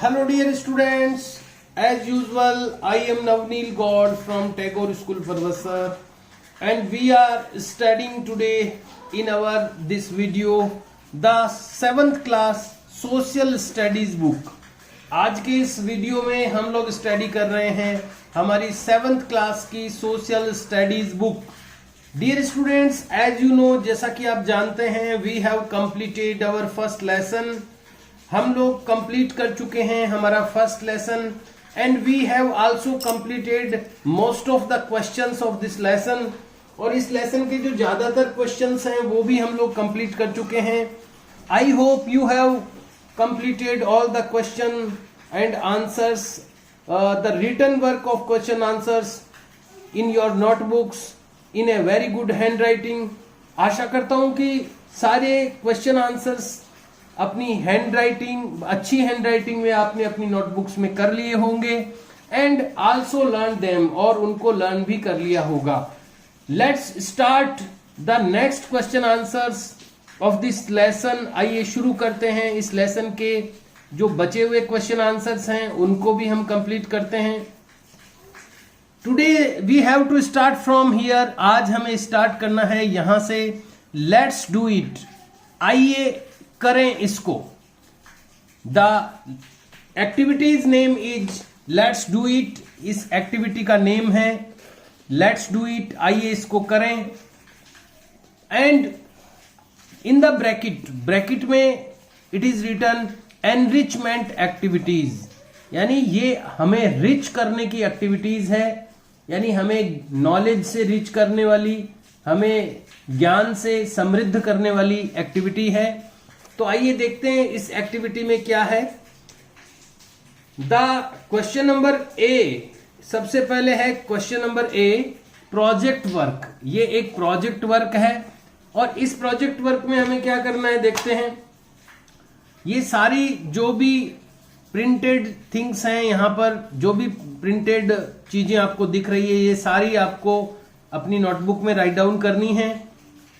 Hello dear students, as usual I am Navneel God from Tagore School Parvasar and we are studying today in our this video the 7th class social studies book। आज के इस video में हम लोग study कर रहे हैं हमारी 7th क्लास की social studies book. Dear students, as you know, जैसा कि आप जानते हैं, we have completed our first lesson. हम लोग कंप्लीट कर चुके हैं हमारा first lesson and we have also completed most of the questions of this lesson. और इस लेसन के जो ज्यादातर क्वेश्चंस हैं वो भी हम लोग कंप्लीट कर चुके हैं। I hope you have completed all the question and answers, the written work of question answers in your notebooks in a very good handwriting. आशा करता हूं कि सारे क्वेश्चन आंसर्स अपनी हैंड राइटिंग, अच्छी हैंड राइटिंग में आपने अपनी नोटबुक्स में कर लिए होंगे एंड आल्सो लर्न देम, और उनको लर्न भी कर लिया होगा। Let's start the next question answers of this lesson. आइए शुरू करते हैं इस लेसन के जो बचे हुए क्वेश्चन आंसर्स हैं उनको भी हम कंप्लीट करते हैं। Today we have to start from here. आज हमें स्टार्ट करना है यहां से। Let's do it. आइए करें इसको। The activities name is let's do it. इस एक्टिविटी का नेम है लेट्स डू इट। आइए इसको करें। एंड इन द ब्रैकेट में it is written enrichment activities, यानी ये हमें रिच करने की एक्टिविटीज है, यानी हमें नॉलेज से रिच करने वाली, हमें ज्ञान से समृद्ध करने वाली एक्टिविटी है। तो आइए देखते हैं इस एक्टिविटी में क्या है। द क्वेश्चन नंबर ए, सबसे पहले है क्वेश्चन नंबर ए, प्रोजेक्ट वर्क। ये एक प्रोजेक्ट वर्क है और इस प्रोजेक्ट वर्क में हमें क्या करना है देखते हैं। ये सारी जो भी प्रिंटेड थिंग्स हैं, यहां पर जो भी प्रिंटेड चीजें आपको दिख रही है, ये सारी आपको अपनी नोटबुक में राइट डाउन करनी है।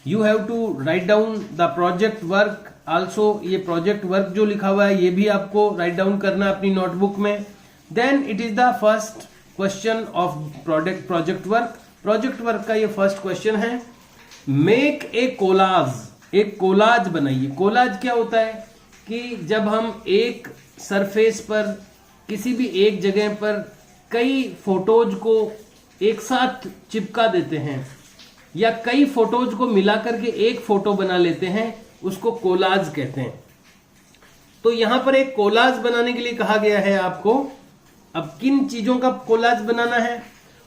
You have to write down the project work also. ये प्रोजेक्ट वर्क जो लिखा हुआ है ये भी आपको राइट डाउन करना है अपनी नोटबुक में। Then it is the first question of project work. Project work का ये फर्स्ट क्वेश्चन है, मेक ए कोलाज। एक कोलाज बनाइए। कोलाज क्या होता है कि जब हम एक सरफेस पर किसी भी एक जगह पर कई फोटोज को एक साथ चिपका देते हैं या कई फोटोज को मिला करके एक फोटो बना लेते हैं, उसको कोलाज कहते हैं। तो यहां पर एक कोलाज बनाने के लिए कहा गया है आपको। अब किन चीजों का कोलाज बनाना है?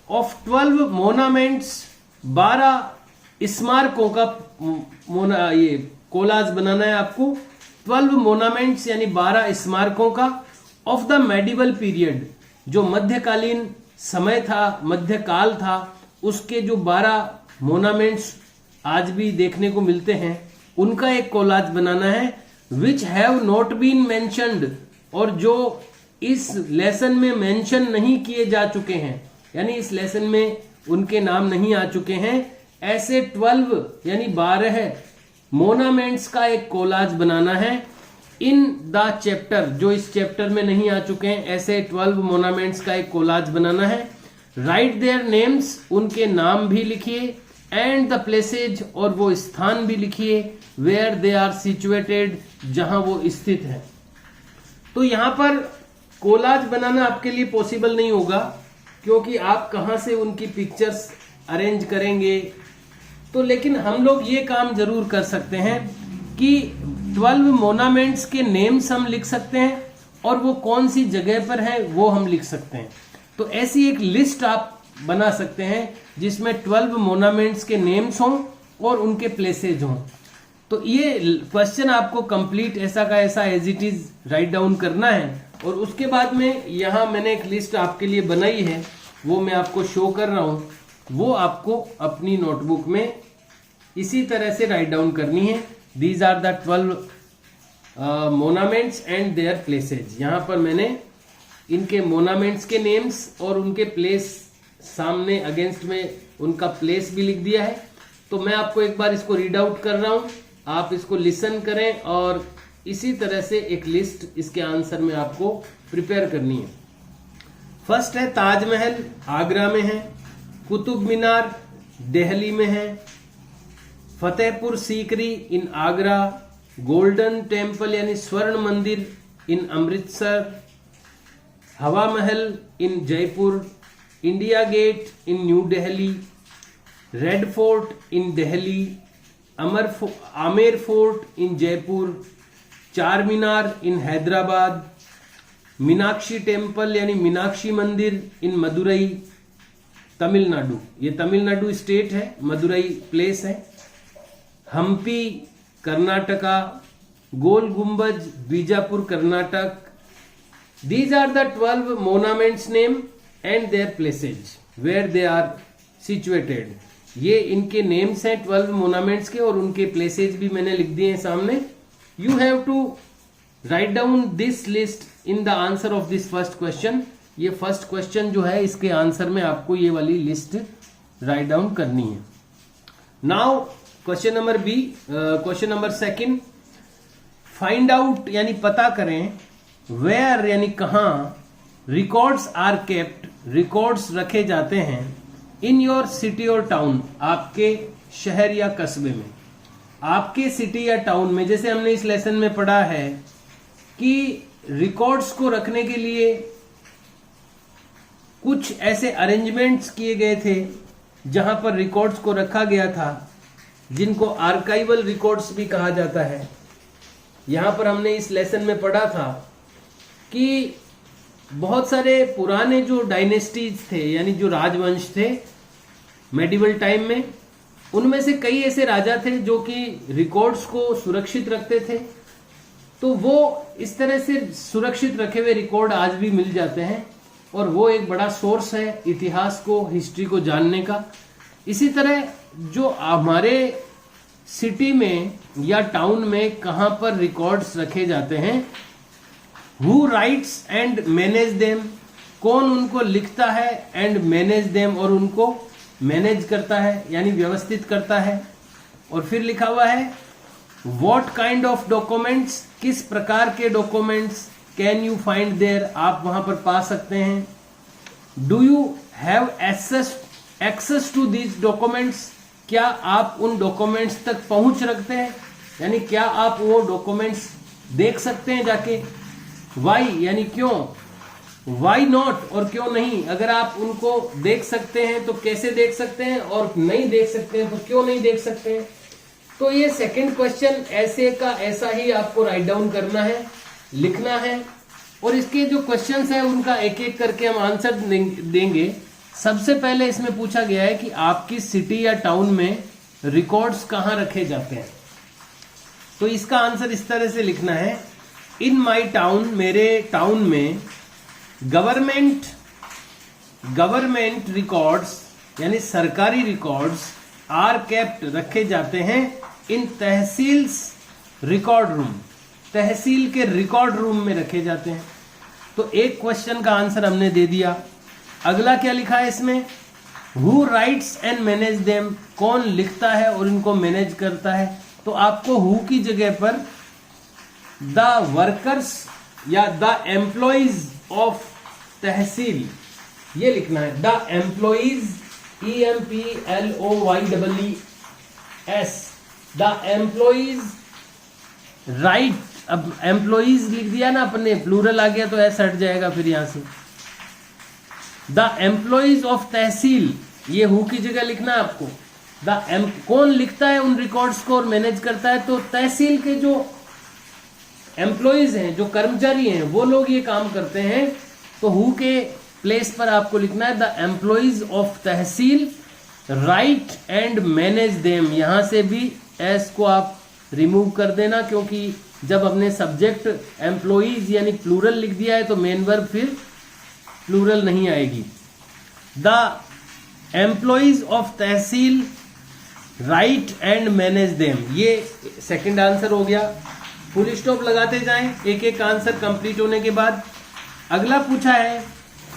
ऑफ 12 मोनामेंट्स, 12 स्मारकों का ये कोलाज बनाना है आपको। 12 मोनामेंट्स यानी 12 स्मारकों का ऑफ द मेडिवल पीरियड, जो मध्यकालीन समय था, मध्यकाल था, उसके जो 12 मोनामेंट्स आज भी देखने को मिलते हैं उनका एक कोलाज बनाना है। Which have not been mentioned, और जो इस लेसन में मेंशन नहीं किए जा चुके हैं, यानी इस लेसन में उनके नाम नहीं आ चुके हैं, ऐसे 12 यानी 12 मोनामेंट्स का एक कोलाज बनाना है। इन द चैप्टर, जो इस चैप्टर में नहीं आ चुके हैं, ऐसे 12 मोनामेंट्स का एक कोलाज बनाना है। राइट देयर नेम्स, उनके नाम भी लिखिए, एंड द प्लेसेज, और वो स्थान भी लिखिए, वेयर दे आर सिचुएटेड, जहां वो स्थित है। तो यहां पर कोलाज बनाना आपके लिए पॉसिबल नहीं होगा क्योंकि आप कहां से उनकी पिक्चर्स अरेंज करेंगे। तो लेकिन हम लोग ये काम जरूर कर सकते हैं कि 12 मोनामेंट्स के नेम्स हम लिख सकते हैं और वो कौन सी जगह पर है वो हम लिख सकते हैं। तो ऐसी एक लिस्ट आप बना सकते हैं जिसमें 12 मोनामेंट्स के नेम्स हों और उनके प्लेसेज हों। तो ये क्वेश्चन आपको कंप्लीट ऐसा का ऐसा as it is write down करना है। और उसके बाद में यहां मैंने एक लिस्ट आपके लिए बनाई है, वो मैं आपको शो कर रहा हूं। वो आपको अपनी नोटबुक में इसी तरह से राइट डाउन करनी है। These are the 12 monuments and their places. यहां पर मैंने इनके मोनामेंट्स के नेम्स और उनके प्लेस सामने अगेंस्ट में उनका प्लेस भी लिख दिया है। तो मैं आपको एक बार इसको रीड आउट कर रहा हूं, आप इसको लिसन करें और इसी तरह से एक लिस्ट इसके आंसर में आपको प्रिपेयर करनी है। फर्स्ट है ताजमहल, आगरा में है। कुतुब मीनार दिल्ली में है। Fatehpur Sikri in Agra. Golden Temple यानी Swarn Mandir in Amritsar. Hawa Mahal in Jaipur. India Gate in New Delhi. Red Fort in Delhi. Amer Fort in Jaipur. Char Minar in Hyderabad. Meenakshi temple यानी मीनाक्षी मंदिर इन मदुरई, तमिलनाडु। ये तमिलनाडु स्टेट है, मदुरई प्लेस है। हम्पी कर्नाटका। गोल गुंबज Bijapur Karnataka. These are the 12 monuments name and their places where they are situated. ये इनके names हैं 12 मोनामेंट्स के, और उनके प्लेसेज भी मैंने लिख दिए हैं सामने। You have to write down this list in the answer of this first question. ये फर्स्ट क्वेश्चन जो है, इसके आंसर में आपको ये वाली लिस्ट राइट डाउन करनी है। Now question number B, question number second, find out यानी पता करें, वेयर यानी कहां, रिकॉर्ड्स आर केप्ट, रिकॉर्ड्स रखे जाते हैं, इन योर सिटी और टाउन, आपके शहर या कस्बे में। आपके सिटी या टाउन में, जैसे हमने इस लेसन में पढ़ा है कि रिकॉर्ड्स को रखने के लिए कुछ ऐसे अरेंजमेंट्स किए गए थे जहां पर रिकॉर्ड्स को रखा गया था, जिनको आर्काइवल रिकॉर्ड्स भी कहा जाता है। यहां पर हमने इस लेसन में पढ़ा था कि बहुत सारे पुराने जो डायनेस्टीज थे, यानी जो राजवंश थे मेडिवल टाइम में, उनमें से कई ऐसे राजा थे जो कि रिकॉर्ड्स को सुरक्षित रखते थे। तो वो इस तरह से सुरक्षित रखे हुए रिकॉर्ड आज भी मिल जाते हैं, और वो एक बड़ा सोर्स है इतिहास को, हिस्ट्री को जानने का। इसी तरह जो हमारे सिटी में या टाउन में कहां पर रिकॉर्ड्स रखे जाते हैं, who rights and manage them, कौन उनको लिखता है, एंड मैनेज देम, और उनको मैनेज करता है यानी व्यवस्थित करता है। और फिर लिखा हुआ है व्हाट काइंड ऑफ डॉक्यूमेंट्स, किस प्रकार के documents can you find there, आप वहां पर पा सकते हैं। Do you have access to these documents, क्या आप उन डॉक्यूमेंट्स तक पहुंच रखते हैं, यानी क्या आप वो डॉक्यूमेंट्स देख सकते हैं जाके। वाई यानी क्यों, वाई नॉट और क्यों नहीं, अगर आप उनको देख सकते हैं तो कैसे देख सकते हैं, और नहीं देख सकते हैं तो क्यों नहीं देख सकते हैं। तो ये सेकंड क्वेश्चन ऐसे का ऐसा ही आपको राइट डाउन करना है, लिखना है, और इसके जो क्वेश्चंस हैं उनका एक एक करके हम आंसर देंगे। सबसे पहले इसमें पूछा गया है कि आपकी सिटी या टाउन में रिकॉर्ड्स कहां रखे जाते हैं। तो इसका आंसर इस तरह से लिखना है, इन माई टाउन, मेरे टाउन में गवर्नमेंट रिकॉर्ड्स यानी सरकारी रिकॉर्ड्स आर केप्ट रखे जाते हैं इन तहसील्स रिकॉर्ड रूम, तहसील के रिकॉर्ड रूम में रखे जाते हैं। तो एक क्वेश्चन का आंसर हमने दे दिया। अगला क्या लिखा है इसमें, who rights and manage them, कौन लिखता है और इनको मैनेज करता है। तो आपको हु की जगह पर द वर्कर्स या द एम्प्लॉइज ऑफ तहसील ये लिखना है। The employees, EMPLOYEES, the employees right. अब एम्प्लॉइज लिख दिया ना अपने, प्लूरल आ गया तो ऐसा हट जाएगा फिर यहां से। द एम्प्लॉइज ऑफ तहसील, ये हु की जगह लिखना है आपको। कौन लिखता है उन रिकॉर्ड्स को और मैनेज करता है, तो तहसील के जो एम्प्लॉइज हैं, जो कर्मचारी हैं, वो लोग ये काम करते हैं। तो हु के प्लेस पर आपको लिखना है the employees of tehsil right and manage them. यहां से भी एस को आप रिमूव कर देना, क्योंकि जब हमने सब्जेक्ट एम्प्लॉइज यानी प्लूरल लिख दिया है तो मेन वर्ब फिर प्लूरल नहीं आएगी। The employees of tehsil right and manage them, ये सेकंड आंसर हो गया। फुल स्टॉप लगाते जाएं एक एक आंसर कंप्लीट होने के बाद। अगला पूछा है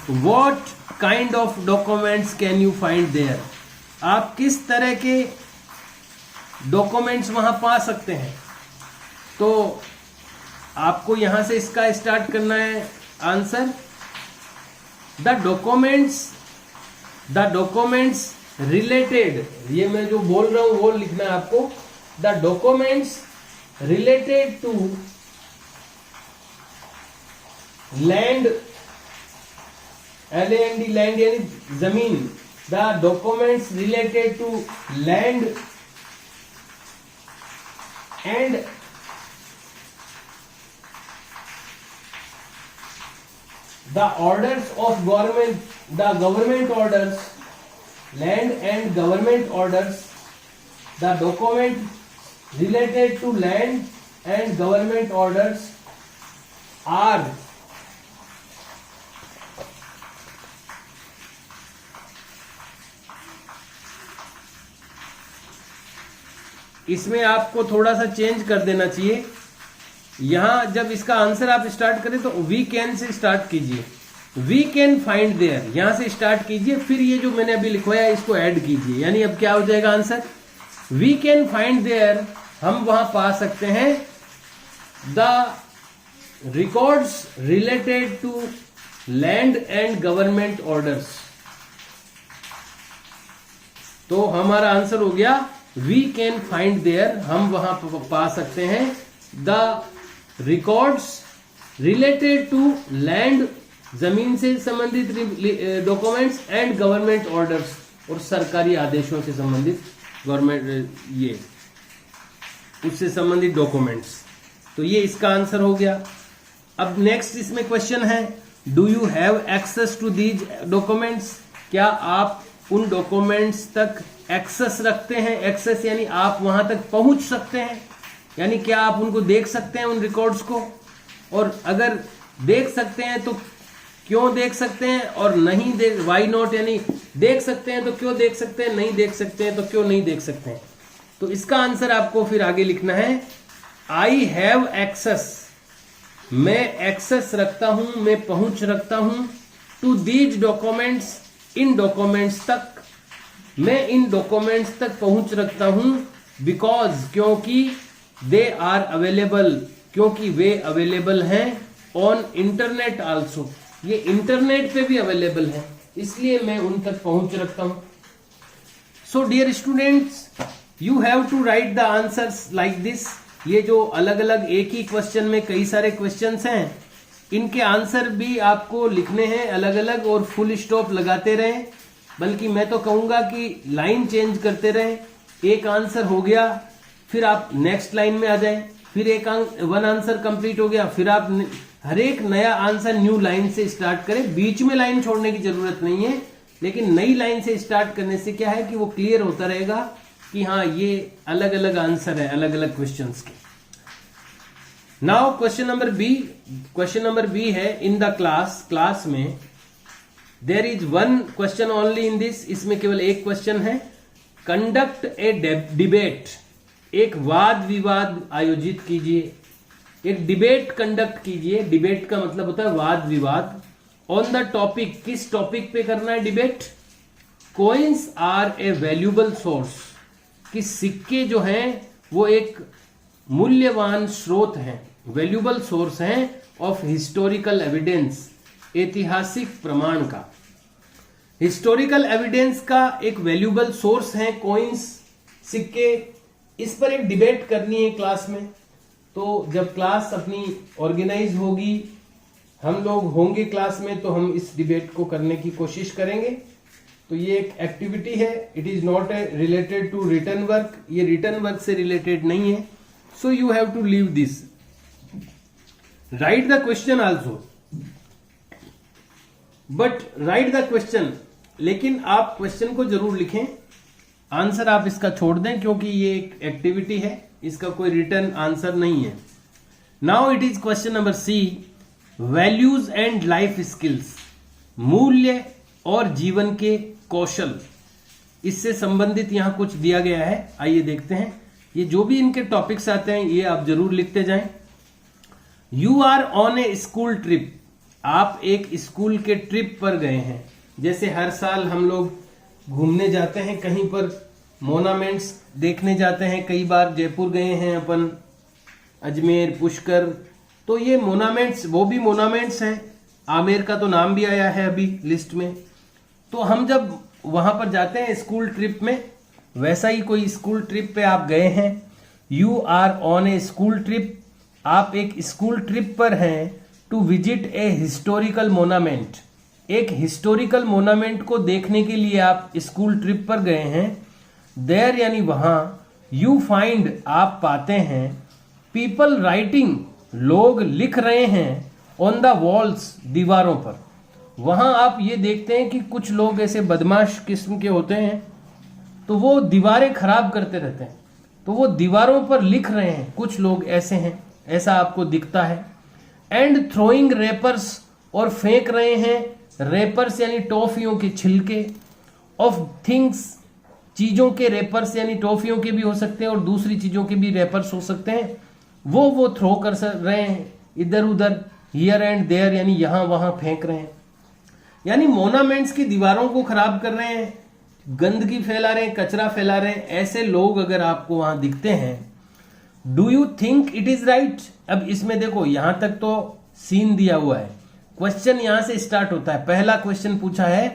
what kind of documents can you find there, आप किस तरह के डॉक्यूमेंट्स वहां पा सकते हैं। तो आपको यहां से इसका स्टार्ट करना है आंसर। द डॉक्यूमेंट्स रिलेटेड, ये मैं जो बोल रहा हूं वो लिखना है आपको। The documents related to land, LAND, land यानी जमीन। The documents related to land and the orders of government, the government orders, land and government orders, the document related to land and government orders are इसमें आपको थोड़ा सा change कर देना चाहिए। यहां जब इसका आंसर आप स्टार्ट करें तो वी कैन से स्टार्ट कीजिए, वी कैन फाइंड देयर यहां से स्टार्ट कीजिए, फिर ये जो मैंने अभी लिखवाया इसको ऐड कीजिए, यानी अब क्या हो जाएगा answer, we can find there, हम वहां पा सकते हैं the records related to land and government orders. तो हमारा आंसर हो गया वी कैन फाइंड देयर, हम वहां पा सकते हैं the records related to land, जमीन से संबंधित डॉक्यूमेंट्स एंड गवर्नमेंट ऑर्डर्स, और सरकारी आदेशों से संबंधित गवर्नमेंट ये उससे संबंधित डॉक्यूमेंट्स। तो ये इसका आंसर हो गया। अब नेक्स्ट इसमें क्वेश्चन है, do you have access to these documents, क्या आप उन डॉक्यूमेंट्स तक एक्सेस रखते हैं। एक्सेस यानी आप वहां तक पहुंच सकते हैं, यानी क्या आप उनको देख सकते हैं उन रिकॉर्ड्स को, और अगर देख सकते हैं तो क्यों देख सकते हैं, और नहीं देख वाई नॉट, यानी देख सकते हैं तो क्यों देख सकते हैं, नहीं देख सकते हैं तो क्यों नहीं देख सकते हैं। तो इसका आंसर आपको फिर आगे लिखना है, आई हैव एक्सेस, मैं एक्सेस रखता हूं, मैं पहुंच रखता हूं, टू दीज डॉक्यूमेंट्स, इन डॉक्यूमेंट्स तक, मैं इन डॉक्यूमेंट्स तक पहुंच रखता हूं, बिकॉज क्योंकि दे आर अवेलेबल, क्योंकि वे अवेलेबल हैं, ऑन इंटरनेट आल्सो, ये इंटरनेट पे भी अवेलेबल है, इसलिए मैं उन तक पहुंच रखता हूं। So dear students, you have to write the answers like this. ये जो अलग अलग एक ही क्वेश्चन में कई सारे क्वेश्चंस हैं, इनके आंसर भी आपको लिखने हैं अलग अलग, और फुल स्टॉप लगाते रहें, बल्कि मैं तो कहूंगा कि लाइन चेंज करते रहें। एक आंसर हो गया, फिर आप नेक्स्ट लाइन में आ जाएं, फिर एक वन आंसर कंप्लीट हो गया, फिर आप हर एक नया आंसर न्यू लाइन से स्टार्ट करें। बीच में लाइन छोड़ने की जरूरत नहीं है, लेकिन नई लाइन से स्टार्ट करने से क्या है कि वो क्लियर होता रहेगा कि हाँ ये अलग अलग आंसर है अलग अलग क्वेश्चंस के। Now question number B, question number B है, इन द क्लास में there is one question only in this, इसमें केवल एक क्वेश्चन है, कंडक्ट ए डिबेट, एक वाद विवाद आयोजित कीजिए, एक डिबेट कंडक्ट कीजिए, डिबेट का मतलब होता है वाद विवाद, ऑन द टॉपिक, किस टॉपिक पे करना है debate, coins are a valuable source, कि सिक्के जो हैं वो एक मूल्यवान स्रोत हैं, वैल्यूएबल सोर्स हैं ऑफ हिस्टोरिकल एविडेंस, ऐतिहासिक प्रमाण का, हिस्टोरिकल एविडेंस का एक वैल्यूएबल सोर्स है कॉइन्स, सिक्के। इस पर एक डिबेट करनी है क्लास में, तो जब क्लास अपनी ऑर्गेनाइज होगी, हम लोग होंगे क्लास में, तो हम इस डिबेट को करने की कोशिश करेंगे। तो ये एक एक्टिविटी है, it is not a related to written work, ये रिटन वर्क से रिलेटेड नहीं है, so you have to leave this, write the question also, but write the question, लेकिन आप क्वेश्चन को जरूर लिखें, आंसर आप इसका छोड़ दें, क्योंकि ये एक एक्टिविटी है, इसका कोई रिटर्न आंसर नहीं है। Now it is question number C, values and life skills, मूल्य और जीवन के कौशल, इससे संबंधित यहां कुछ दिया गया है, आइए देखते हैं। ये जो भी इनके टॉपिक्स आते हैं ये आप जरूर लिखते जाएं। You are on a school trip, आप एक स्कूल के ट्रिप पर गए हैं, जैसे हर साल हम लोग घूमने जाते हैं कहीं पर, मोनामेंट्स देखने जाते हैं, कई बार जयपुर गए हैं अपन, अजमेर, पुष्कर, तो ये मोनामेंट्स, वो भी मोनामेंट्स हैं। आमेर का तो नाम भी आया है अभी लिस्ट में। तो हम जब वहां पर जाते हैं स्कूल ट्रिप में, वैसा ही कोई स्कूल ट्रिप पे आप गए हैं, you are on a school trip, आप एक स्कूल ट्रिप पर हैं to visit a historical monument, एक हिस्टोरिकल मोनामेंट को देखने के लिए आप स्कूल ट्रिप पर गए हैं। देयर यानी वहां, यू फाइंड आप पाते हैं, पीपल राइटिंग लोग लिख रहे हैं, ऑन द वॉल्स दीवारों पर। वहां आप ये देखते हैं कि कुछ लोग ऐसे बदमाश किस्म के होते हैं, तो वो दीवारें खराब करते रहते हैं, तो वो दीवारों पर लिख रहे हैं, कुछ लोग ऐसे हैं, ऐसा आपको दिखता है। एंड थ्रोइंग रेपर्स, और फेंक रहे हैं रेपर्स यानी टॉफियों के छिलके, ऑफ थिंग्स चीजों के रेपर्स यानी टॉफियों के भी हो सकते हैं और दूसरी चीजों के भी रेपर्स हो सकते हैं, वो थ्रो कर रहे हैं इधर उधर, हियर एंड देयर यानी यहां वहां फेंक रहे हैं, यानी मोनामेंट्स की दीवारों को खराब कर रहे हैं, गंदगी फैला रहे हैं, कचरा फैला रहे हैं। ऐसे लोग अगर आपको वहां दिखते हैं, do you think it is right. अब इसमें देखो, यहां तक तो सीन दिया हुआ है, क्वेश्चन यहां से स्टार्ट होता है। पहला क्वेश्चन पूछा है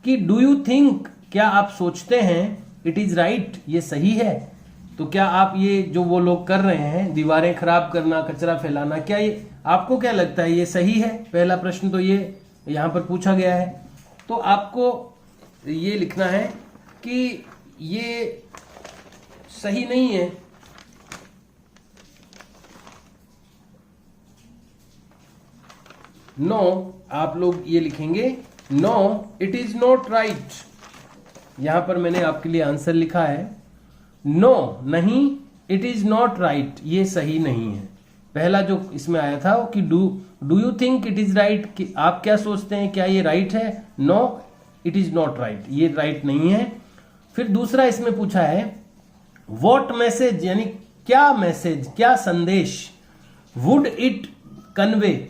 कि डू यू थिंक, क्या आप सोचते हैं, इट इज राइट, ये सही है। तो क्या आप ये जो वो लोग कर रहे हैं, दीवारें खराब करना, कचरा फैलाना, क्या ये आपको क्या लगता है ये सही है? पहला प्रश्न तो ये यहां पर पूछा गया है। तो आपको ये लिखना है कि ये सही नहीं है। नो, आप लोग ये लिखेंगे no it is not right. यहां पर मैंने आपके लिए आंसर लिखा है नो, नहीं, इट इज नॉट राइट, ये सही नहीं है। पहला जो इसमें आया था कि do you think it is right, कि आप क्या सोचते हैं, क्या ये राइट है? No it is not right, ये राइट नहीं है। फिर दूसरा इसमें पूछा है व्हाट मैसेज, यानी क्या मैसेज, क्या संदेश, वुड इट कन्वे,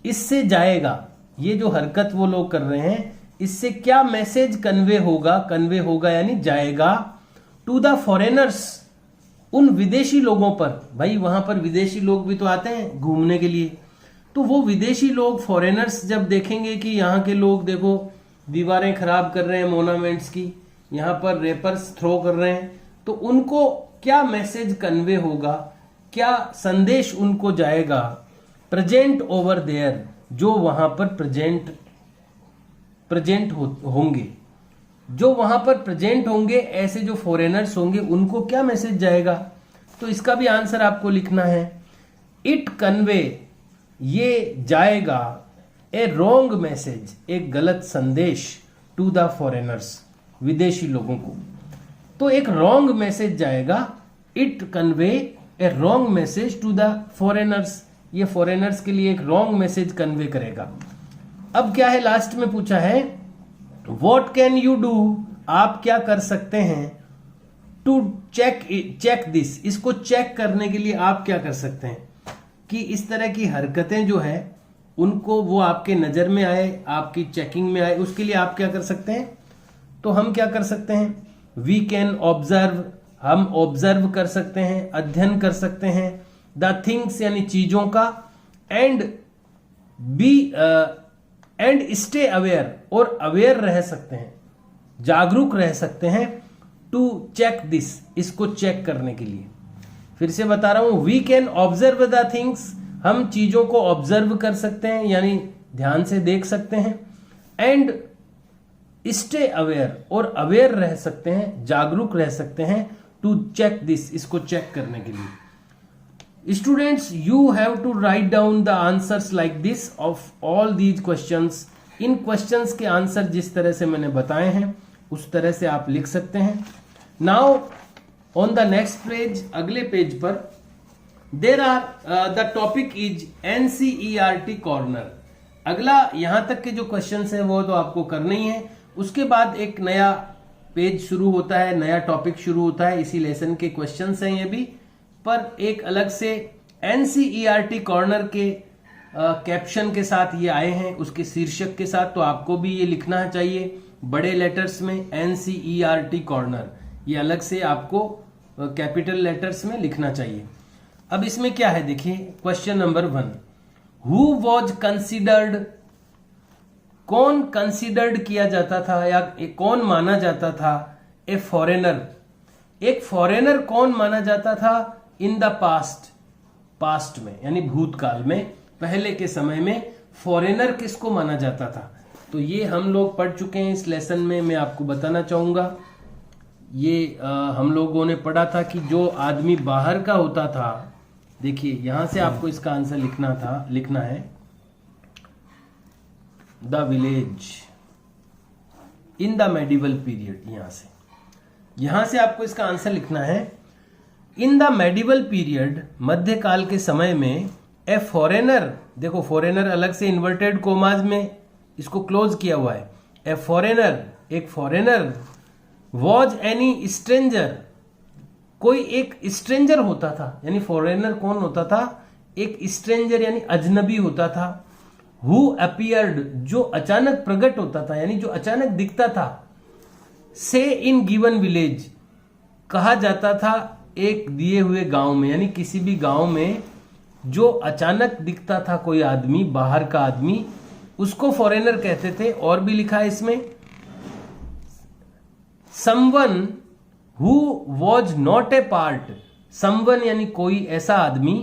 इससे जाएगा, ये जो हरकत वो लोग कर रहे हैं इससे क्या मैसेज कन्वे होगा यानी जाएगा, टू द फॉरेनर्स, उन विदेशी लोगों पर। भाई वहां पर विदेशी लोग भी तो आते हैं घूमने के लिए, तो वो विदेशी लोग, फॉरेनर्स जब देखेंगे कि यहाँ के लोग देखो दीवारें खराब कर रहे हैं मोनामेंट्स की, यहाँ पर रेपर्स थ्रो कर रहे हैं, तो उनको क्या मैसेज कन्वे होगा, क्या संदेश उनको जाएगा, प्रेजेंट ओवर देयर, जो वहां पर प्रेजेंट होंगे, जो वहां पर प्रेजेंट होंगे, ऐसे जो फॉरेनर्स होंगे उनको क्या मैसेज जाएगा। तो इसका भी आंसर आपको लिखना है इट कन्वे, ये जाएगा, ए रॉन्ग मैसेज, एक गलत संदेश, टू द फॉरेनर्स, विदेशी लोगों को। तो एक रॉन्ग मैसेज जाएगा, it convey a wrong message to the foreigners, ये फॉरेनर्स के लिए एक रॉन्ग मैसेज कन्वे करेगा। अब क्या है, लास्ट में पूछा है व्हाट कैन यू डू, आप क्या कर सकते हैं, टू चेक दिस, इसको चेक करने के लिए आप क्या कर सकते हैं, कि इस तरह की हरकतें जो है उनको वो आपके नजर में आए, आपकी चेकिंग में आए, उसके लिए आप क्या कर सकते हैं। तो हम क्या कर सकते हैं, वी कैन ऑब्जर्व, हम ऑब्जर्व कर सकते हैं, अध्ययन कर सकते हैं, द थिंग्स यानी चीजों का, एंड स्टे अवेयर, और अवेयर रह सकते हैं, जागरूक रह सकते हैं, टू चेक दिस, इसको चेक करने के लिए। फिर से बता रहा हूं, we can observe the things, हम चीजों को ऑब्जर्व कर सकते हैं यानी ध्यान से देख सकते हैं, एंड स्टे अवेयर, और अवेयर रह सकते हैं, जागरूक रह सकते हैं, टू चेक दिस, इसको चेक करने के लिए। Students, you have to write down the answers like this of all these questions. In questions के आंसर जिस तरह से मैंने बताए हैं उस तरह से आप लिख सकते हैं। Now on the next page, अगले पेज पर, there are the topic is NCERT corner. अगला यहां तक के जो क्वेश्चंस हैं वो तो आपको करने ही है, उसके बाद एक नया पेज शुरू होता है, नया टॉपिक शुरू होता है, इसी लेसन के क्वेश्चंस हैं ये भी, पर एक अलग से NCERT कॉर्नर के कैप्शन के साथ ये आए हैं, उसके शीर्षक के साथ। तो आपको भी ये लिखना चाहिए बड़े लेटर्स में NCERT कॉर्नर, ये अलग से आपको कैपिटल लेटर्स में लिखना चाहिए। अब इसमें क्या है देखिए, question number 1, who was considered, कौन कंसिडर्ड किया जाता था या कौन माना जाता था, ए फॉरेनर, एक फॉरेनर कौन माना जाता था, इन द पास्ट, पास्ट में यानी भूतकाल में, पहले के समय में फॉरेनर किसको माना जाता था। तो ये हम लोग पढ़ चुके हैं इस लेसन में, मैं आपको बताना चाहूंगा। ये हम लोगों ने पढ़ा था कि जो आदमी बाहर का होता था, देखिए यहां से आपको इसका आंसर लिखना है the village in the medieval period. यहां से आपको इसका आंसर लिखना है, इन द मेडिवल पीरियड, मध्यकाल के समय में, ए फॉरेनर, देखो फॉरेनर अलग से इन्वर्टेड कोमाज में इसको क्लोज किया हुआ है, ए फॉरेनर, एक फॉरेनर, वॉज एनी स्ट्रेंजर, कोई एक स्ट्रेंजर होता था, यानी फॉरेनर कौन होता था, एक स्ट्रेंजर यानी अजनबी होता था, हु अपीयर्ड, जो अचानक प्रकट होता था यानी जो अचानक दिखता था, से इन गिवन विलेज, कहा जाता था एक दिए हुए गांव में, यानी किसी भी गांव में जो अचानक दिखता था कोई आदमी, बाहर का आदमी, उसको फॉरेनर कहते थे। और भी लिखा है इसमें, someone who was not a part, someone यानी कोई ऐसा आदमी,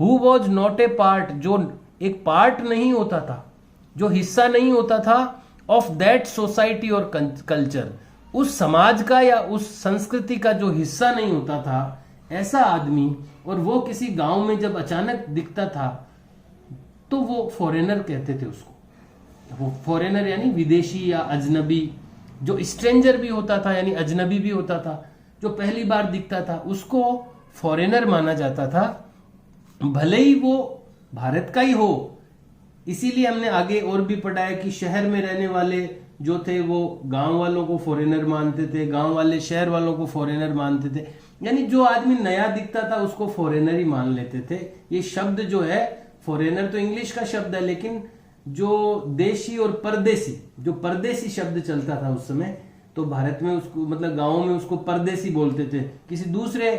who was not a part, जो एक पार्ट नहीं होता था, जो हिस्सा नहीं होता था, ऑफ दैट सोसाइटी और कल्चर, उस समाज का या उस संस्कृति का जो हिस्सा नहीं होता था, ऐसा आदमी, और वो किसी गांव में जब अचानक दिखता था तो वो फॉरेनर कहते थे उसको। वो फॉरेनर यानी विदेशी या अजनबी, जो स्ट्रेंजर भी होता था यानी अजनबी भी होता था, जो पहली बार दिखता था, उसको फॉरेनर माना जाता था, भले ही वो भारत का ही हो। इसीलिए हमने आगे और भी पढ़ा है कि शहर में रहने वाले जो थे वो गांव वालों को फॉरेनर मानते थे, गांव वाले शहर वालों को फॉरेनर मानते थे, यानी जो आदमी नया दिखता था उसको फॉरेनर ही मान लेते थे। ये शब्द जो है फॉरेनर तो इंग्लिश का शब्द है, लेकिन जो देशी और परदेसी, जो परदेसी शब्द चलता था उस समय, तो भारत में उसको मतलब गांव में उसको परदेसी बोलते थे। किसी दूसरे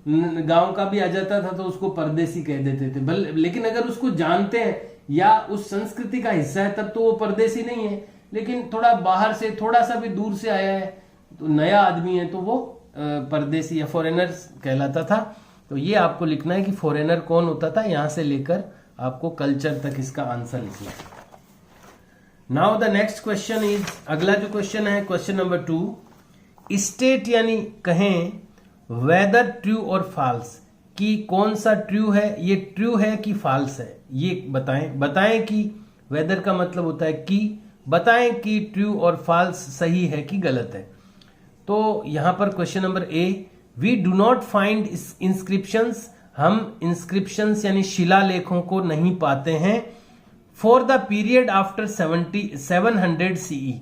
गांव का भी आ जाता था तो उसको परदेसी कह देते थे। लेकिन अगर उसको जानते हैं या उस संस्कृति का हिस्सा है तब तो वो परदेसी नहीं है, लेकिन थोड़ा बाहर से, थोड़ा सा भी दूर से आया है तो नया आदमी है तो वो परदेसी या फॉरेनर कहलाता था। तो ये आपको लिखना है कि फॉरेनर कौन होता था, यहां से लेकर आपको कल्चर तक इसका आंसर लिखना है। Now the next question is, अगला जो क्वेश्चन है क्वेश्चन नंबर 2, स्टेट यानी कहें वेदर ट्रू और फॉल्स, कि कौन सा ट्रू है, ये ट्रू है कि फॉल्स है, ये बताएं कि वेदर का मतलब होता है कि, बताएं कि ट्रू और फॉल्स सही है कि गलत है। तो यहां पर question number A, we do not find inscriptions, हम इंस्क्रिप्शंस यानी शिलालेखों को नहीं पाते हैं, for the period after 700 CE,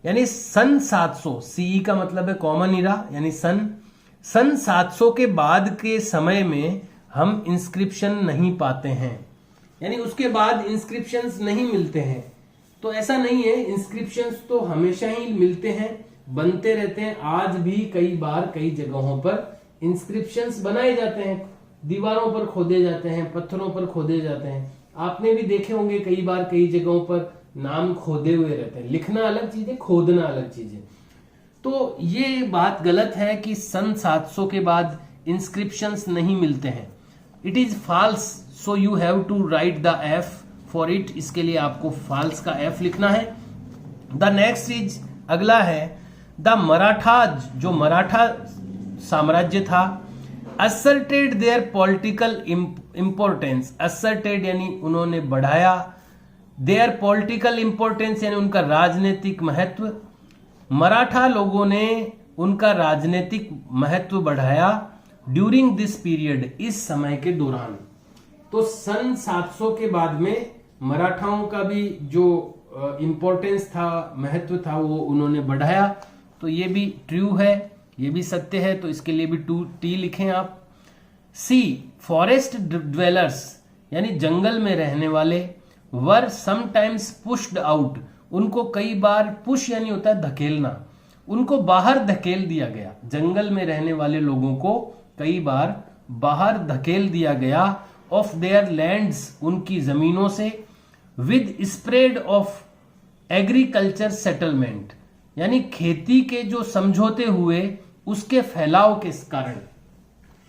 यानी सन 700, सीई का मतलब है कॉमन इरा यानी सन 700 के बाद के समय में हम इंस्क्रिप्शन नहीं पाते हैं, यानी उसके बाद इंस्क्रिप्शंस नहीं मिलते हैं। तो ऐसा नहीं है, इंस्क्रिप्शंस तो हमेशा ही मिलते हैं, बनते रहते हैं। आज भी कई बार कई जगहों पर इंस्क्रिप्शंस बनाए जाते हैं, दीवारों पर खोदे जाते हैं, पत्थरों पर खोदे जाते हैं। आपने भी देखे होंगे कई बार कई जगहों पर नाम खोदे हुए रहते हैं। लिखना अलग चीज है, खोदना अलग चीज है। तो ये बात गलत है कि सन 700 के बाद इंस्क्रिप्शंस नहीं मिलते हैं। It is false, so you have to write the F for it, इसके लिए आपको फॉल्स का एफ लिखना है। द नेक्स्ट इज, अगला है द मराठाज, जो मराठा साम्राज्य था, asserted there political importance, asserted यानी उन्होंने बढ़ाया, देयर पॉलिटिकल इंपोर्टेंस यानी उनका राजनीतिक महत्व, मराठा लोगों ने उनका राजनीतिक महत्व बढ़ाया ड्यूरिंग दिस पीरियड, इस समय के दौरान। तो सन 700 के बाद में मराठाओं का भी जो इंपॉर्टेंस था, महत्व था, वो उन्होंने बढ़ाया। तो ये भी ट्रू है, ये भी सत्य है, तो इसके लिए भी 2T लिखें आप। सी, फॉरेस्ट ड्वेलर्स यानी जंगल में रहने वाले, वर समटाइम्स पुश्ड आउट, उनको कई बार, पुश यानी होता है धकेलना, उनको बाहर धकेल दिया गया। जंगल में रहने वाले लोगों को कई बार बाहर धकेल दिया गया, ऑफ देयर लैंड्स, उनकी जमीनों से, with spread of agriculture settlement, यानी खेती के जो समझौते हुए उसके फैलाव के कारण।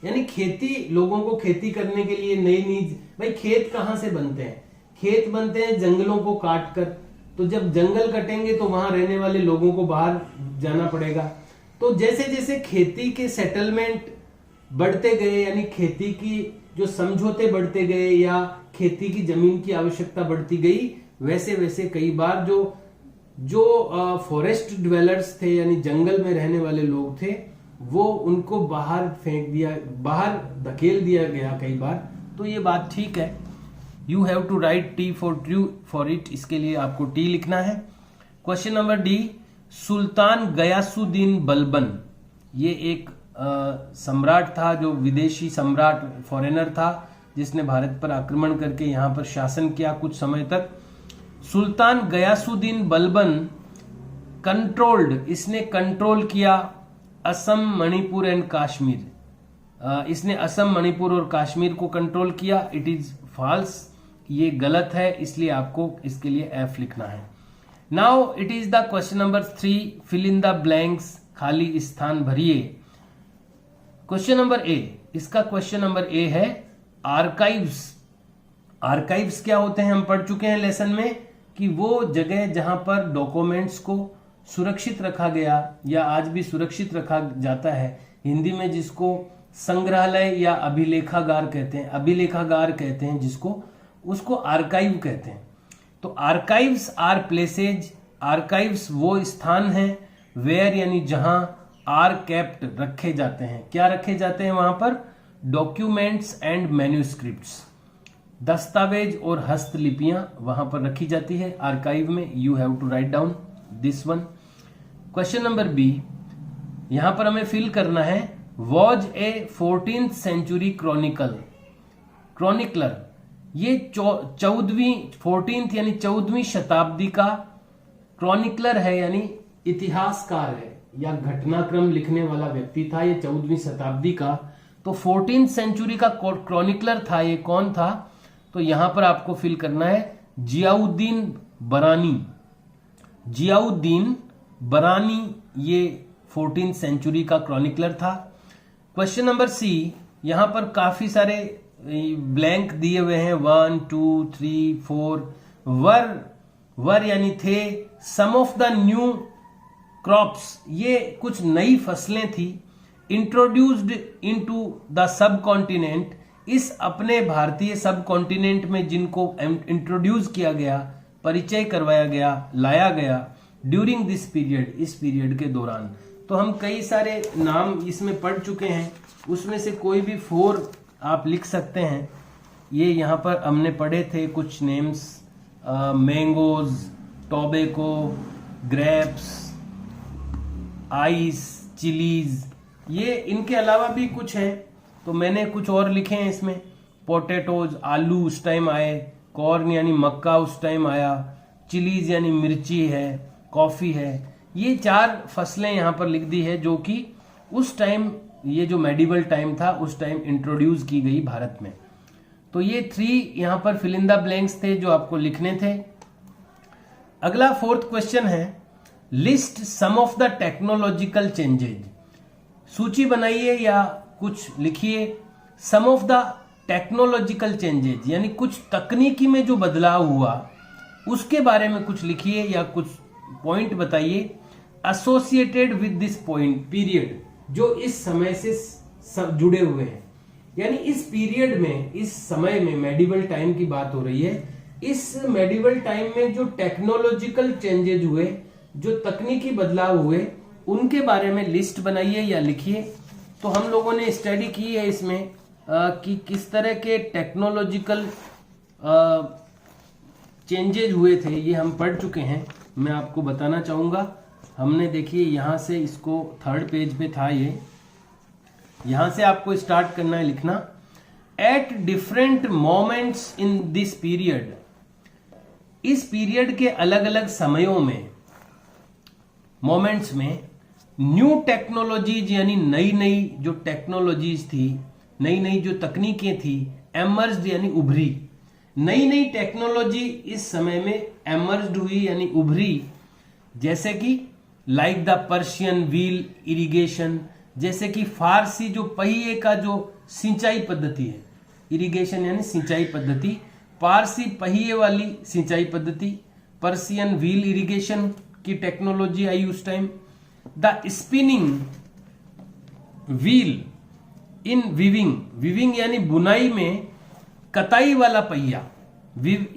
यानी खेती, लोगों को खेती करने के लिए नई नीज, भाई खेत कहां से बनते हैं? खेत बनते हैं जंगलों को काट कर। तो जब जंगल कटेंगे तो वहां रहने वाले लोगों को बाहर जाना पड़ेगा। तो जैसे जैसे खेती के सेटलमेंट बढ़ते गए, यानी खेती की जो समझौते बढ़ते गए या खेती की जमीन की आवश्यकता बढ़ती गई, वैसे वैसे कई बार जो फॉरेस्ट ड्वेलर्स थे, यानी जंगल में रहने वाले लोग थे, वो उनको बाहर फेंक दिया, बाहर धकेल दिया गया कई बार। तो ये बात ठीक है। You have to write T for true for it, इसके लिए आपको टी लिखना है। Question number D, Sultan Ghiyasuddin Balban, ये एक सम्राट था, जो विदेशी सम्राट, फॉरेनर था, जिसने भारत पर आक्रमण करके यहाँ पर शासन किया कुछ समय तक। सुल्तान गयासुद्दीन बलबन कंट्रोल्ड, इसने कंट्रोल किया असम, मणिपुर एंड कश्मीर, इसने असम, मणिपुर और कश्मीर को कंट्रोल किया। इट इज फॉल्स, ये गलत है, इसलिए आपको इसके लिए एफ लिखना है। Now it is the question number 3, fill in the blanks, खाली स्थान भरिए। क्वेश्चन नंबर ए, इसका क्वेश्चन नंबर ए है आर्काइव्स। आर्काइव्स क्या होते हैं हम पढ़ चुके हैं लेसन में, कि वो जगह जहां पर डॉक्यूमेंट्स को सुरक्षित रखा गया या आज भी सुरक्षित रखा जाता है, हिंदी में जिसको संग्रहालय या अभिलेखागार कहते हैं, अभिलेखागार कहते हैं जिसको, उसको आर्काइव कहते हैं। तो आर्काइव्स आर प्लेसेज, आर्काइव्स वो स्थान हैं, वेयर यानी जहां, आर केप्ट रखे जाते हैं। क्या रखे जाते हैं वहां पर? डॉक्यूमेंट्स एंड मैन्यूस्क्रिप्ट्स, दस्तावेज और हस्तलिपियां वहां पर रखी जाती है आर्काइव में। You have to write down this one. Question number B, यहां पर हमें फिल करना है, was a 14th century chronicler, ये 14th यानी 14वीं शताब्दी का क्रॉनिकलर है, यानी इतिहासकार है या घटनाक्रम लिखने वाला व्यक्ति था, ये 14वीं शताब्दी का। तो 14th सेंचुरी का क्रॉनिकलर था, ये कौन था? तो यहां पर आपको फिल करना है जियाउद्दीन बरानी। जियाउद्दीन बरानी ये 14th सेंचुरी का क्रॉनिकलर था। क्वेश्चन नंबर सी, यहां पर काफी सारे ब्लैंक दिए हुए हैं, 1 2 3 4। वर यानी थे, सम ऑफ द न्यू क्रॉप्स, ये कुछ नई फसलें थी, introduced into the sub continent, इस अपने भारतीय सब कॉन्टिनेंट में जिनको इंट्रोड्यूस किया गया, परिचय करवाया गया, लाया गया, ड्यूरिंग दिस पीरियड, इस पीरियड के दौरान। तो हम कई सारे नाम इसमें पढ़ चुके हैं, उसमें से कोई भी 4 आप लिख सकते हैं। ये यहाँ पर हमने पढ़े थे कुछ names, mangoes, tobacco, grapes, ice, chillies, ये इनके अलावा भी कुछ है, तो मैंने कुछ और लिखे हैं इसमें। पोटैटोज, आलू उस टाइम आए, कॉर्न यानी मक्का उस टाइम आया, चिलीज यानी मिर्ची है, कॉफी है। ये 4 फसलें यहाँ पर लिख दी है जो कि उस टाइम, ये जो मेडिवल टाइम था उस टाइम इंट्रोड्यूस की गई भारत में। तो ये 3 यहाँ पर फिल इन द ब्लैंक्स थे जो आपको लिखने थे। अगला 4th क्वेश्चन है, list some of the technological changes, सूची बनाइए या कुछ लिखिए। Some of the technological changes यानी कुछ तकनीकी में जो बदलाव हुआ उसके बारे में कुछ लिखिए या कुछ पॉइंट बताइए। Associated with this point period, जो इस समय से सब जुड़े हुए हैं, यानी इस पीरियड में, इस समय में, मेडिवल टाइम की बात हो रही है, इस मेडिवल टाइम में जो टेक्नोलॉजिकल चेंजेज हुए, जो तकनीकी बदलाव हुए, उनके बारे में लिस्ट बनाइए या लिखिए। तो हम लोगों ने स्टडी की है इसमें कि किस तरह के टेक्नोलॉजिकल चेंजेज हुए थे, ये हम पढ़ चुके हैं। मैं आपको बताना चाहूंगा, हमने देखिए यहां से, इसको 3rd पेज पे था ये, यहां से आपको स्टार्ट करना है लिखना। At different moments in this period, इस पीरियड के अलग अलग समयों में, मोमेंट्स में, न्यू टेक्नोलॉजीज यानी नई नई जो टेक्नोलॉजीज थी नई नई जो तकनीकें थी, एमर्ज्ड यानी उभरी, नई नई टेक्नोलॉजी इस समय में एमर्ज्ड हुई यानी उभरी, जैसे कि like the Persian wheel irrigation, जैसे कि फारसी जो पहिए का जो सिंचाई पद्धति है, इरिगेशन यानी सिंचाई पद्धति, पारसी पहिए वाली सिंचाई पद्धति, पर्शियन व्हील इरिगेशन की टेक्नोलॉजी आई उस time, the spinning wheel in weaving, weaving यानी बुनाई में कताई वाला पहिया,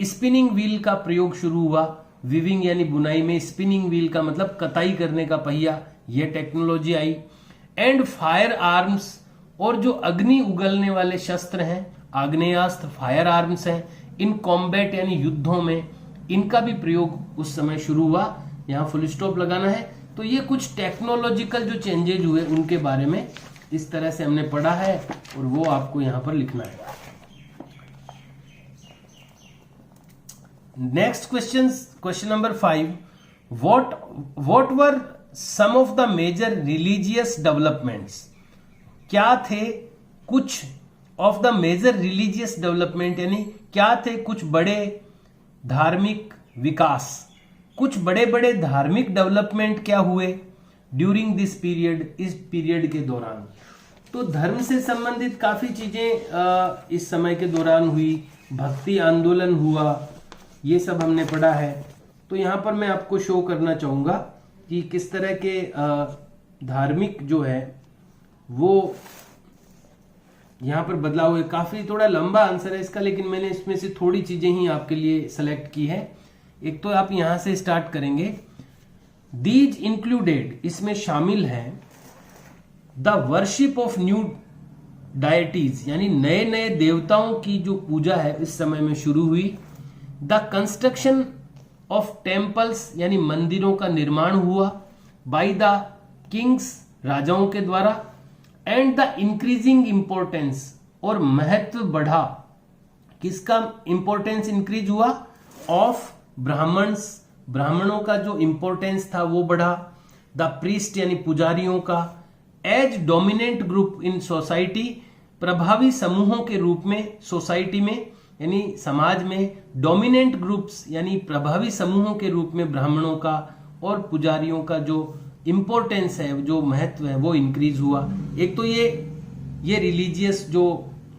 स्पिनिंग व्हील का प्रयोग शुरू हुआ, वीविंग यानी बुनाई में, स्पिनिंग व्हील का मतलब कताई करने का पहिया, यह technology I. And fire arms, और जो अग्नि उगलने वाले शस्त्र हैं, आग्नेयास्त्र फायर आर्म्स हैं, इन कॉम्बैट यानी युद्धों में इनका भी प्रयोग उस समय शुरू हुआ। यहां फुल स्टॉप लगाना है। तो ये कुछ टेक्नोलॉजिकल जो चेंजेज हुए उनके बारे में इस तरह से हमने पढ़ा है और वो आपको यहां पर लिखना है। Next question number 5, what were some of the major religious developments, क्या थे कुछ of the major religious development, यानी क्या थे कुछ बड़े धार्मिक विकास, कुछ बड़े बड़े धार्मिक डेवलपमेंट क्या हुए ड्यूरिंग दिस पीरियड, इस पीरियड के दौरान। तो धर्म से संबंधित काफी चीजें इस समय के दौरान हुई, भक्ति आंदोलन हुआ, ये सब हमने पढ़ा है। तो यहां पर मैं आपको शो करना चाहूंगा कि किस तरह के धार्मिक जो है वो यहां पर बदलाव हुए। काफी थोड़ा लंबा आंसर है इसका, लेकिन मैंने इसमें से थोड़ी चीजें ही आपके लिए सेलेक्ट की है। एक तो आप यहां से स्टार्ट करेंगे, दीज इंक्लूडेड, इसमें शामिल है the worship of new deities, यानी नए नए देवताओं की जो पूजा है इस समय में शुरू हुई, द कंस्ट्रक्शन ऑफ टेम्पल्स, यानी मंदिरों का निर्माण हुआ, बाय द किंग्स, राजाओं के द्वारा, एंड द इंक्रीजिंग इंपॉर्टेंस, और महत्व बढ़ा, किसका इंपॉर्टेंस इंक्रीज हुआ, ऑफ ब्राह्मण्स, ब्राह्मणों का जो इंपॉर्टेंस था वो बढ़ा, द प्रीस्ट यानी पुजारियों का, as dominant group in society, प्रभावी समूहों के रूप में सोसाइटी में यानी समाज में, डोमिनेंट ग्रुप्स यानी प्रभावी समूहों के रूप में ब्राह्मणों का और पुजारियों का जो इंपॉर्टेंस है, जो महत्व है वो इंक्रीज हुआ। एक तो ये रिलीजियस जो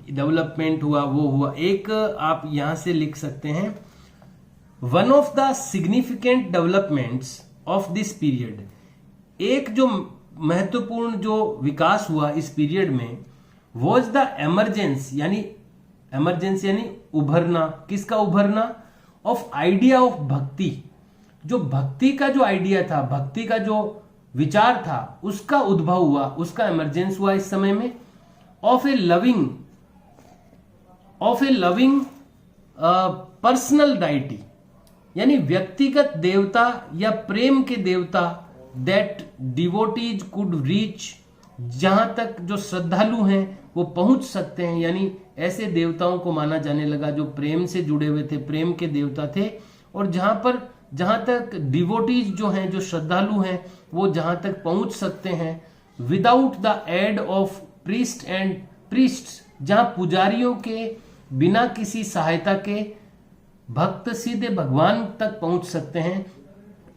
डेवलपमेंट हुआ वो हुआ। एक आप यहां से लिख सकते हैं, one of the significant developments of this period, एक जो महत्वपूर्ण जो विकास हुआ इस पीरियड में, वॉज द एमरजेंस यानी उभरना, किसका उभरना, ऑफ आइडिया ऑफ भक्ति, जो भक्ति का जो आइडिया था, भक्ति का जो विचार था उसका उद्भव हुआ, उसका इमरजेंस हुआ इस समय में, of A loving personal deity, यानी व्यक्तिगत देवता या प्रेम के देवता, दैट डिवोटीज कुड रीच, जहां तक जो श्रद्धालु हैं वो पहुंच सकते हैं, यानी ऐसे देवताओं को माना जाने लगा जो प्रेम से जुड़े हुए थे, प्रेम के देवता थे, और जहां तक डिवोटीज जो हैं, जो श्रद्धालु हैं, वो जहां तक पहुंच सकते हैं, without the aid of priest and priest, जहां पुजारियों के बिना किसी सहायता के भक्त सीधे भगवान तक पहुंच सकते हैं,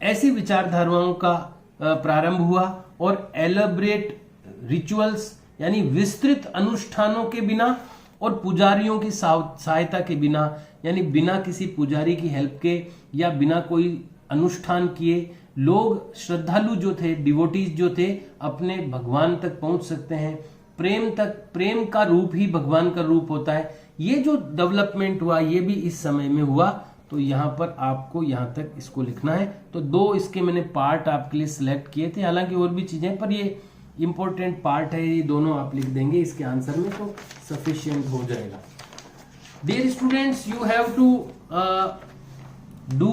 ऐसी विचारधाराओं का प्रारंभ हुआ। और एलेबरेट रिचुअल्स यानी विस्तृत अनुष्ठानों के बिना और पुजारियों की सहायता के बिना, यानी बिना किसी पुजारी की हेल्प के या बिना कोई अनुष्ठान किए, लोग श्रद्धालु जो थे, डिवोटीज जो थे, अपने भगवान तक पहुंच सकते हैं। प्रेम का रूप ही भगवान का रूप होता है। ये जो डेवलपमेंट हुआ ये भी इस समय में हुआ। तो यहां पर आपको यहां तक इसको लिखना है। तो दो इसके मैंने पार्ट आपके लिए सिलेक्ट किए थे, हालांकि और भी चीजें, पर ये इंपॉर्टेंट पार्ट है, ये दोनों आप लिख देंगे इसके आंसर में तो सफिशिएंट हो जाएगा। Dear students, you have to do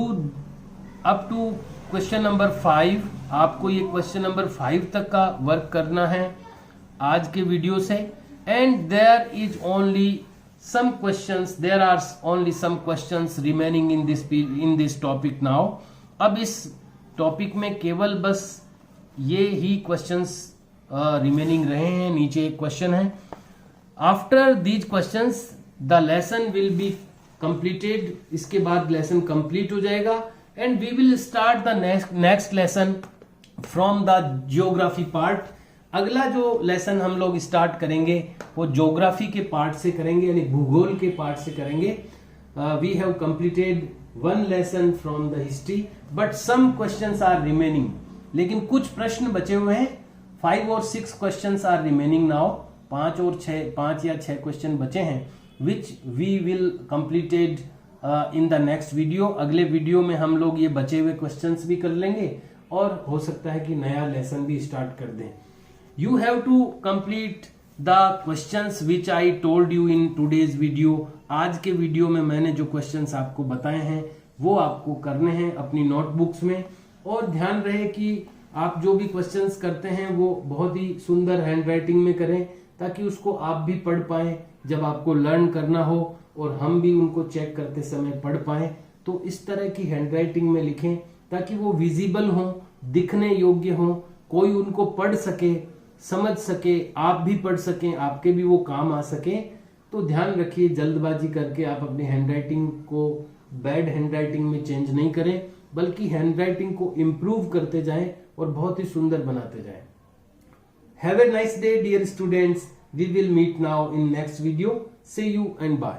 up to question number 5। आपको ये क्वेश्चन नंबर 5 तक का वर्क करना है आज के वीडियो से। And there is only some questions, there are only some questions remaining in this topic now। अब इस टॉपिक में केवल बस ये ही क्वेश्चंस रिमेनिंग रहे हैं। नीचे एक क्वेश्चन है, after these questions the lesson will be completed, इसके बाद लेसन कंप्लीट हो जाएगा and we will start the next lesson from the geography part. अगला जो लेसन हम लोग स्टार्ट करेंगे वो ज्योग्राफी के पार्ट से करेंगे, यानी भूगोल के पार्ट से करेंगे। We have completed one lesson from the history but some questions are remaining, लेकिन कुछ प्रश्न बचे हुए हैं। 5 और 6 क्वेश्चंस आर रिमेनिंग नाउ, 5 या 6 क्वेश्चन बचे हैं which we will completed in the next video. अगले वीडियो में हम लोग ये बचे हुए क्वेश्चंस भी कर लेंगे और हो सकता है कि नया लेसन भी स्टार्ट कर दें। You have to complete the questions which I told you in today's video. आज के वीडियो में मैंने जो क्वेश्चंस आपको बताए हैं वो आपको करने हैं अपनी नोटबुक्स में। और ध्यान रहे कि आप जो भी क्वेश्चंस करते हैं वो बहुत ही सुंदर हैंडराइटिंग में करें ताकि उसको आप भी पढ़ पाएं जब आपको लर्न करना हो, और हम भी उनको चेक करते समय पढ़ पाएं। तो इस तरह की हैंडराइटिंग में लिखें ताकि वो विजिबल हो, दिखने योग्य हो, कोई उनको पढ़ सके, समझ सके, आप भी पढ़ सकें, आपके भी वो काम आ सके। तो ध्यान रखिए, जल्दबाजी करके आप अपनी हैंडराइटिंग को बैड हैंडराइटिंग में चेंज नहीं करें, बल्कि हैंडराइटिंग को इम्प्रूव करते जाएं और बहुत ही सुंदर बनाते जाएं। Have a nice day dear students, we will meet now in next video. See you and bye.